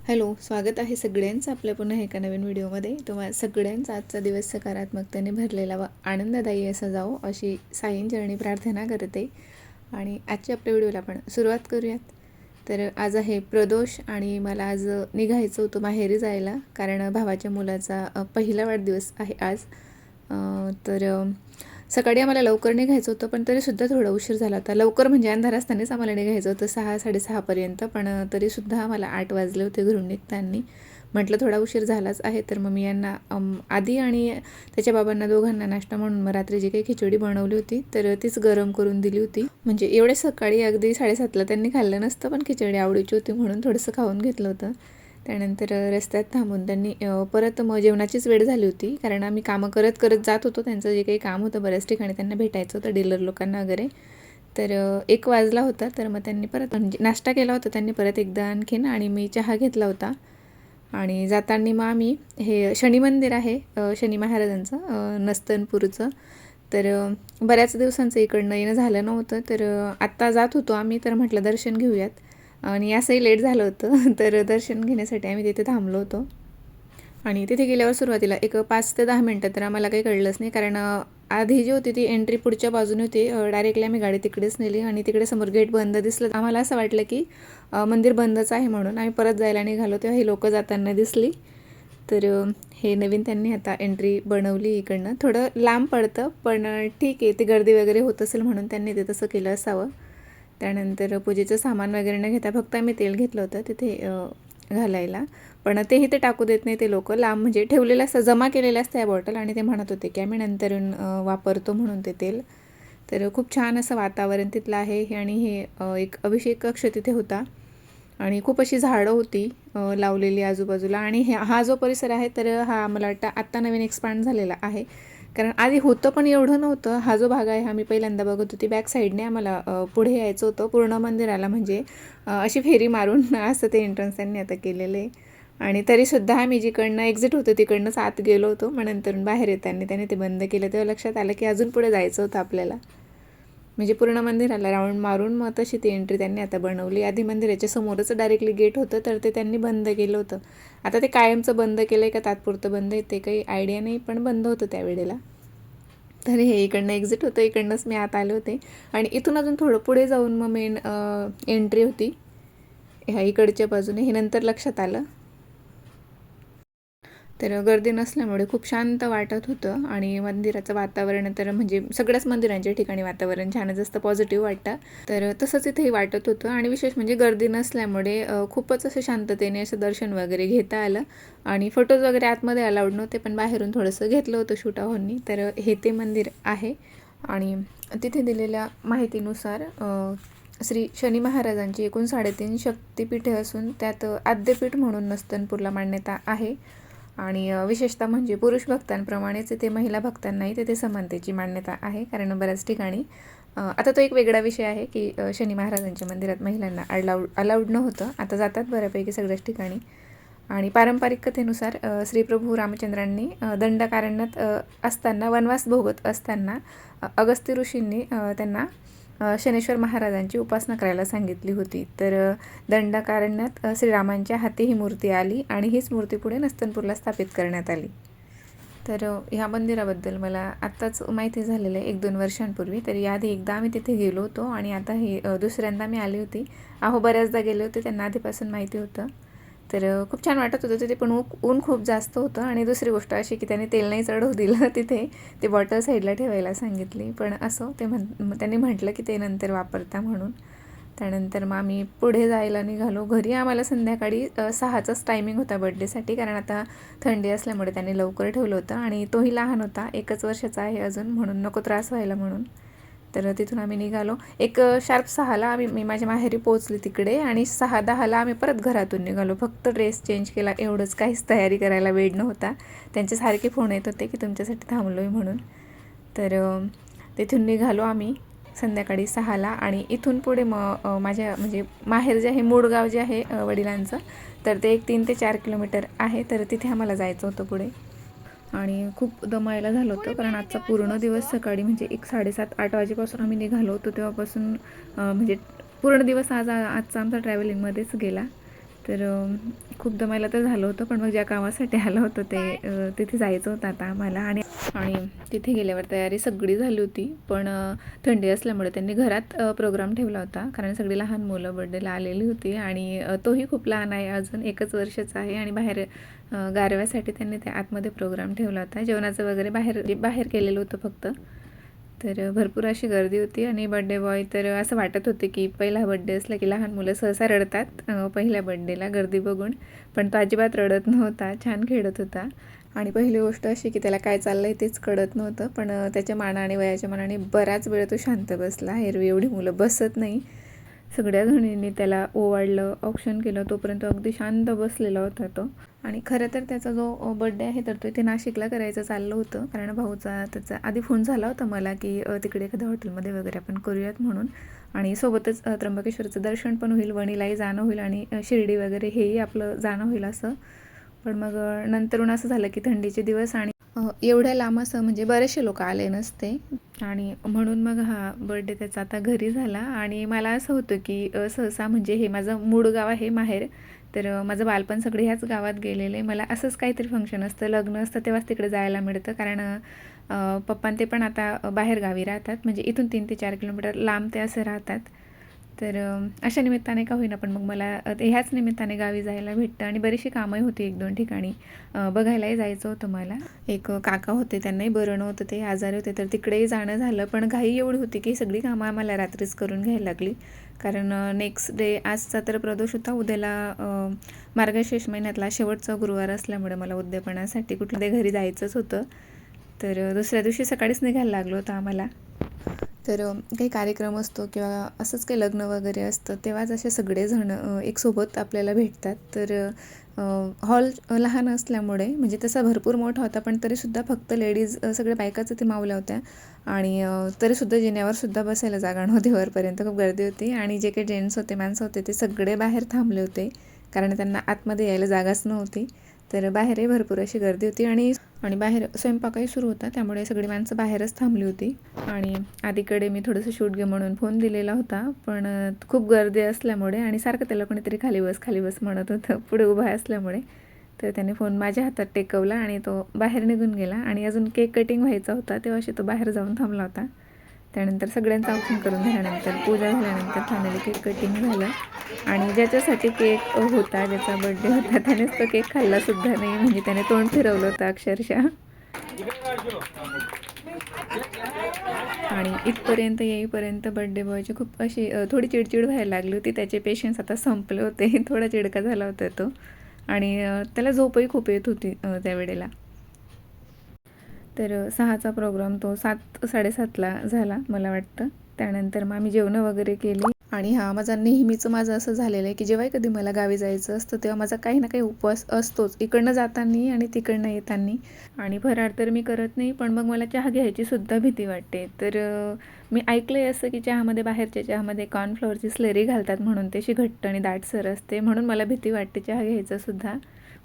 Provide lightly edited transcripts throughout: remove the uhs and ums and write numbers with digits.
Hello, स्वागत आहे सगळ्यांचं आपल्या पुन्हा एका नवीन व्हिडिओमध्ये. तुम्हाला सगळ्यांचा आजचा दिवस सकारात्मकतेने भरलेला व आनंददायी असा जावो अशी साईंचरणी प्रार्थना करते. आणि आजच्या आपल्या व्हिडिओला आपण सुरुवात करूयात. तर आज आहे प्रदोष आणि मला आज निघायचं होतं माहेरी जायला, कारण भावाच्या मुलाचा पहिला वाढदिवस आहे आज. सकाळी आम्हाला लवकर निघायचं होतं, पण तरीसुद्धा थोडा उशीर झाला होता. लवकर म्हणजे अंधार असतानाच आम्हाला निघायचं होतं 6-6:30पर्यंत, पण तरीसुद्धा आम्हाला 8 वाजले होते घरून निघताना. म्हटलं थोडा उशीर झालाच आहे, तर मग मी यांना आधी आणि त्याच्या बाबांना दोघांना नाश्ता म्हणून मग रात्री जी काही खिचडी बनवली होती तर तीच गरम करून दिली होती. म्हणजे एवढे सकाळी अगदी 7:30ला त्यांनी खाल्लं नसतं, पण खिचडी आवडीची होती म्हणून थोडंसं खाऊन घेतलं होतं. त्यानंतर रस्त्यात थांबून त्यांनी परत मग जेवणाचीच वेळ झाली होती, कारण आम्ही कामं करत करत जात होतो. त्यांचं जे काही काम होतं बऱ्याच ठिकाणी त्यांना भेटायचं होतं, डीलर लोकांना वगैरे. तर 1 वाजला होता, तर मग त्यांनी परत म्हणजे नाश्ता केला होता त्यांनी परत एकदा आणखीन, आणि मी चहा घेतला होता. आणि जाताना मग आम्ही हे शनी मंदिर आहे शनी महाराजांचं नस्तनपूरचं. तर बऱ्याच दिवसांचं इकडनं येणं झालं नव्हतं, तर आत्ता जात होतो आम्ही, तर म्हटलं दर्शन घेऊयात. आणि असंही लेट झालं होतं तर दर्शन घेण्यासाठी आम्ही तिथे थांबलो होतो. आणि तिथे गेल्यावर सुरुवातीला एक 5 ते 10 मिनटं तर आम्हाला काही कळलंच नाही, कारण आधी जी होती ती एंट्री पुढच्या बाजूने होती. डायरेक्टली आम्ही गाडी तिकडेच नेली आणि तिकडे समोर गेट बंद दिसलं. आम्हाला असं वाटलं की मंदिर बंदच आहे, म्हणून आम्ही परत जायला निघालो तेव्हा ही लोकं जाताना दिसली. तर हे नवीन त्यांनी आता एंट्री बनवली इकडनं. थोडं लांब पडतं, पण ठीक आहे, ती गर्दी वगैरे होत असेल म्हणून त्यांनी ते तसं केलं असावं. त्यानंतर पूजेचं सामान वगैरे न घेता फक्त आम्ही तेल घेतलं होतं तिथे घालायला. पण तेही ते टाकू देत नाही ते लोकं. लांब म्हणजे ठेवलेलं असतं, जमा केलेलं असतं या बॉटल, आणि ते म्हणत होते की आम्ही नंतरून वापरतो म्हणून ते तेल. तर खूप छान असं वातावरण तिथलं आहे हे. आणि हे एक अभिषेक कक्ष तिथे होता, आणि खूप अशी झाडं होती लावलेली आजूबाजूला. आणि हा जो परिसर आहे तर हा मला वाटतं आत्ता नवीन एक्सपांड झालेला आहे, कारण आधी होतं पण एवढं नव्हतं. हा जो भाग आहे हा मी पहिल्यांदा बघत होती. बॅक साईडने आम्हाला पुढे यायचं होतं पूर्ण मंदिराला, म्हणजे अशी फेरी मारून असं ते एंट्रन्स त्यांनी आता केलेलं आहे. आणि तरीसुद्धा आम्ही जिकडनं एक्झिट होतो तिकडनंच आत गेलो होतो. मग नंतर बाहेर येताना त्याने ते बंद केलं, तेव्हा लक्षात आलं की अजून पुढे जायचं होतं आपल्याला. म्हणजे पूर्ण मंदिराला राऊंड मारून मग तशी ती एंट्री त्यांनी आता बनवली. आधी मंदिराच्या समोरच डायरेक्टली गेट होतं, तर ते त्यांनी बंद केलं होतं. आता ते कायमचं बंद केलं आहे का तात्पुरतं बंद आहे ते काही आयडिया नाही, पण बंद होतं त्यावेळेला. तर हे इकडनं एक्झिट होतं, इकडनंच मी आत आले होते. आणि इथून अजून थोडं पुढे जाऊन मग मेन एंट्री होती ह्या इकडच्या बाजूने. हे नंतर लक्षात आलं. तर गर्दी नसल्यामुळे खूप शांत वाटत होतं. आणि मंदिराचं वातावरण तर म्हणजे सगळ्याच मंदिरांच्या ठिकाणी वातावरण छानच असतं, पॉझिटिव्ह वाटतं. तर तसंच इथेही वाटत होतं. आणि विशेष म्हणजे गर्दी नसल्यामुळे खूपच असं शांततेने असं दर्शन वगैरे घेता आलं. आणि फोटोज वगैरे आतमध्ये अलाउड नव्हते, पण बाहेरून थोडंसं घेतलं होतं शूटाहोंनी. तर हे ते मंदिर आहे. आणि तिथे दिलेल्या माहितीनुसार श्री शनी महाराजांची एकूण 3.5 शक्तिपीठे असून त्यात आद्यपीठ म्हणून नस्तनपूरला मान्यता आहे. आणि विशेषतः म्हणजे पुरुष भक्तांप्रमाणेच ते महिला भक्तांनाही तेथे समानतेची मान्यता आहे, कारण बऱ्याच ठिकाणी आता तो एक वेगळा विषय आहे की शनी महाराजांच्या मंदिरात महिलांना अलाउड नव्हतं. आता जातात बऱ्यापैकी सगळ्याच ठिकाणी. आणि पारंपरिक कथेनुसार श्रीप्रभू रामचंद्रांनी दंडकारण्यात असताना, वनवास भोगत असताना अगस्त्य ऋषींनी त्यांना शनेश्वर महाराजांची उपासना करायला सांगितली होती. तर दंडकारण्यात श्रीरामांच्या हाती ही मूर्ती आली, आणि हीच मूर्ती पुढे नस्तनपूरला स्थापित करण्यात आली. तर ह्या मंदिराबद्दल मला आत्ताच माहिती झालेलं आहे 1-2 वर्षांपूर्वी. तर याआधी एकदा आम्ही तिथे गेलो होतो, आणि आता हे दुसऱ्यांदा मी आली होती. बऱ्याचदा गेले होते, त्यांना आधीपासून माहिती होतं. तर खूप छान वाटत होतं तिथे, पण ऊन खूप जास्त होतं. आणि दुसरी गोष्ट अशी की त्याने तेल नाही चढवू दिलं तिथे, ते बॉटल साईडला ठेवायला सांगितली. पण असं ते त्यांनी म्हटलं की ते नंतर वापरता म्हणून. त्यानंतर मग आम्ही पुढे जायला निघालो. घरी आम्हाला संध्याकाळी 6चाच टायमिंग होता बड्डेसाठी, कारण आता थंडी असल्यामुळे त्यांनी लवकर ठेवलं होतं. आणि तोही लहान होता, 1च वर्षाचा आहे अजून, म्हणून नको त्रास व्हायला म्हणून. तर तिथून आम्ही निघालो. एक शार्प 6ला मी माझ्या माहेरी पोहोचले तिकडे, आणि 6:10ला आम्ही परत घरातून निघालो. फक्त ड्रेस चेंज केला एवढंच, काहीच तयारी करायला वेळ नव्हता. त्यांचे सारखे फोन येत होते की तुमच्यासाठी थांबलो आहे म्हणून. तर तिथून निघालो आम्ही संध्याकाळी 6ला. आणि इथून पुढे मग माझ्या म्हणजे माहेर जे आहे, मूळगाव जे आहे वडिलांचं, तर ते एक 3 ते 4 किलोमीटर आहे. तर तिथे आम्हाला जायचं होतं पुढे. आणि खूप दमायला झालं होतं, कारण आजचा पूर्ण दिवस सकाळी म्हणजे एक 7:30-8 वाजेपासून आम्ही निघालो होतो तेव्हापासून म्हणजे पूर्ण दिवस आजचा आमचा ट्रॅव्हलिंगमध्येच गेला. तर खूप दमायला तर झालं होतं, पण मग ज्या कामासाठी आलं होतं ते तिथे जायचं होतं आता आम्हाला. आणि तिथे गेल्यावर तयारी सगळी झाली होती, पण थंडी असल्यामुळे त्यांनी घरात प्रोग्राम ठेवला होता, कारण सगळी लहान मुलं बर्थडेला आलेली होती. आणि तोही खूप लहान आहे, अजून 1 वर्षाचा आहे. आणि बाहेर गारव्यासाठी त्यांनी ते आतमध्ये प्रोग्राम ठेवला होता. जेवणाचं वगैरे बाहेर केलेलं होतं फक्त. तर भरपूर अशी गर्दी होती. आणि बड्डे बॉय तर असं वाटत होते की पहिला बड्डे असला की लहान मुलं सहसा रडतात पहिल्या बड्डेला गर्दी बघून, पण तो अजिबात रडत नव्हता, छान खेळत होता. आणि पहिली गोष्ट अशी की त्याला काय चाललं आहे तेच कळत नव्हतं, पण त्याच्या मानाने वयाच्या मानाने बराच वेळ तो शांत बसला. एरवी एवढी मुलं बसत नाही. सगळ्या जणींनी त्याला ओवाळलं, औक्षण केलं, तोपर्यंत अगदी शांत बसलेला होता तो. आणि खरं तर त्याचा जो बड्डे आहे तर तो इथे नाशिकला करायचं चाललं होतं, कारण भाऊचा त्याचा आधी फोन झाला होता मला की तिकडे एखाद्या हॉटेलमध्ये वगैरे आपण करूयात म्हणून. आणि सोबतच त्र्यंबकेश्वरचं दर्शन पण होईल, वणीलाही जाणं होईल आणि शिर्डी वगैरे हेही आपलं जाणं होईल असं. पण मग नंतरून असं झालं की थंडीचे दिवस आणि एवढ्या लांब असं म्हणजे बरेचसे लोक आले नसते, आणि म्हणून मग हा बर्थडे त्याचा आता घरी झाला. आणि मला असं होतं की सहसा म्हणजे हे माझं मूळ गाव आहे माहेर, तर माझं बालपण सगळे ह्याच गावात गेलेलं आहे. मला असंच काहीतरी फंक्शन असतं, लग्न असतं तेव्हाच तिकडे जायला मिळतं, कारण पप्पा ते पण आता बाहेर गावी राहतात, म्हणजे इथून 3 ते 4 किलोमीटर लांब ते असं राहतात. तर अशा निमित्ताने का होईना, पण मग मला ह्याच निमित्ताने गावी जायला भेटतं. आणि बरीचशी कामंही होती 1-2 ठिकाणी, बघायलाही जायचं होतं मला. एक काका होते, त्यांनाही बरं नव्हतं, ते आजारी होते, तर तिकडेही जाणं झालं. पण घाई एवढी होती की सगळी कामं आम्हाला रात्रीच करून घ्यायला लागली, कारण नेक्स्ट डे आजचा तर प्रदोष होता, उद्याला मार्गशीर्ष महिन्यातला शेवटचा गुरुवार असल्यामुळे मला उद्यापनासाठी कुठलं ते घरी जायचंच होतं. तर दुसऱ्या दिवशी सकाळीच निघायला लागलं होतं आम्हाला. तर काही कार्यक्रम असतो किंवा असंच काही लग्न वगैरे असतं तेव्हाच असे सगळेजण एक सोबत आपल्याला भेटतात. तर हॉल लहान असल्यामुळे म्हणजे तसा भरपूर मोठा होता, पण तरीसुद्धा फक्त लेडीज सगळ्या बायकाच इथे मावल्या होत्या. आणि तरीसुद्धा जिन्यावरसुद्धा बसायला जागा नव्हती, वरपर्यंत खूप गर्दी होती. आणि जे काही जेंट्स होते, माणसं होते, ते सगळे बाहेर थांबले होते, कारण त्यांना आतमध्ये यायला जागाच नव्हती. तर बाहेरही भरपूर अशी गर्दी होती. आणि बाहेर स्वयंपाकही सुरू होता, त्यामुळे सगळी माणसं बाहेरच थांबली होती. आणि आधीकडे मी थोडंसं शूट घे म्हणून फोन दिलेला होता, पण खूप गर्दी असल्यामुळे आणि सारखं त्याला कोणीतरी खाली बस म्हणत होतं पुढे उभा असल्यामुळे, तर त्याने फोन माझ्या हातात टेकवला आणि तो बाहेर निघून गेला. आणि अजून केक कटिंग व्हायचा होता, तेव्हाशी तो बाहेर जाऊन थांबला होता. त्यानंतर सगळ्यांचं औक्षण करून झाल्यानंतर, पूजा झाल्यानंतर फायनली केक कटिंग झालं. आणि ज्याच्यासाठी केक होता, ज्याचा बड्डे होता, त्यानेच तो केक खाल्लासुद्धा नाही, म्हणजे त्याने तोंड फिरवलं होतं अक्षरशः. आणि इथपर्यंत येईपर्यंत बड्डे बॉयची खूप अशी थोडी चिडचिड व्हायला लागली होती, त्याचे पेशन्स आता संपले होते, थोडा चिडका झाला होता तो. आणि त्याला झोपही खूप येत होती त्यावेळेला. तर 6चा प्रोग्राम तो 7-7:30ला झाला मला वाटतं. त्यानंतर मग आम्ही जेवणं वगैरे केली. आणि नेहमीचं माझं असं झालेलं आहे की जेव्हाही कधी मला गावी जायचं असतं तेव्हा माझा काही ना काही उपवास असतोच, इकडनं जाताना आणि तिकडनं येताना. आणि फराळ तर मी करत नाही, पण मग मला चहा घ्यायची सुद्धा भीती वाटते. तर मी ऐकलं आहे असं की चहामध्ये, बाहेरच्या चहामध्ये कॉर्नफ्लॉवरची स्लरी घालतात म्हणून, त्याची घट्ट आणि दाटसर असते, म्हणून मला भीती वाटते चहा घ्यायचं सुद्धा.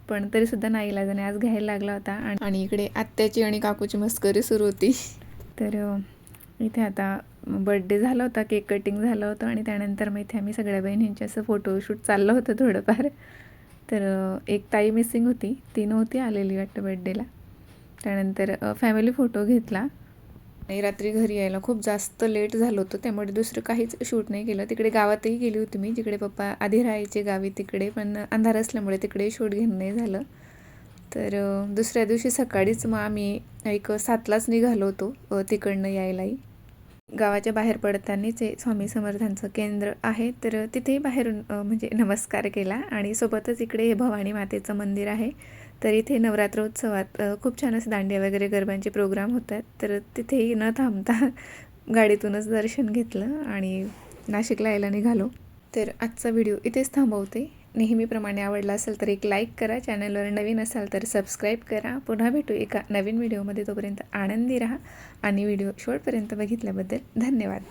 पण तरीसुद्धा नाईलाजाने आज घ्यायला लागला होता. आणि इकडे आत्याची आणि काकूची मस्करी सुरू होती. तर इथे आता बड्डे झाला होता, केक कटिंग झालं होतं, आणि त्यानंतर मग इथे आम्ही सगळ्या बहिणींचे असं फोटोशूट चाललं होतं थोडंफार. तर एक ताई मिसिंग होती, ती नव्हती आलेली वाटतं बड्डेला. त्यानंतर फॅमिली फोटो घेतला. आणि रात्री घरी यायला खूप जास्त लेट झालं होतं, त्यामुळे दुसरं काहीच शूट नाही केलं. तिकडे गावातही गेली होती मी, जिकडे पप्पा आधी राहायचे गावी तिकडे, पण अंधार असल्यामुळे तिकडे शूट घेणं नाही झालं. तर दुसऱ्या दिवशी सकाळीच मग आम्ही एक 7लाच निघालो होतो तिकडनं यायलाही. गावाच्या बाहेर पडतानाच स्वामी समर्थांचं केंद्र आहे, तर तिथेही बाहेरून म्हणजे नमस्कार केला. आणि सोबतच इकडे हे भवानी मातेचं मंदिर आहे, तर इथे नवरात्रोत्सवात खूप छान असं दांडिया वगैरे गरबांचे प्रोग्राम होतात. तर तिथेही न थांबता गाडीतूनच दर्शन घेतलं आणि नाशिकला यायला निघालो. तर आजचा व्हिडिओ इथेच थांबवते. नेहमीप्रमाणे आवडला असेल तर एक लाईक करा, चॅनलवर नवीन असाल तर सबस्क्राईब करा. पुन्हा भेटू एका नवीन व्हिडिओमध्ये, तोपर्यंत आनंदी राहा. आणि व्हिडिओ शेवटपर्यंत बघितल्याबद्दल धन्यवाद.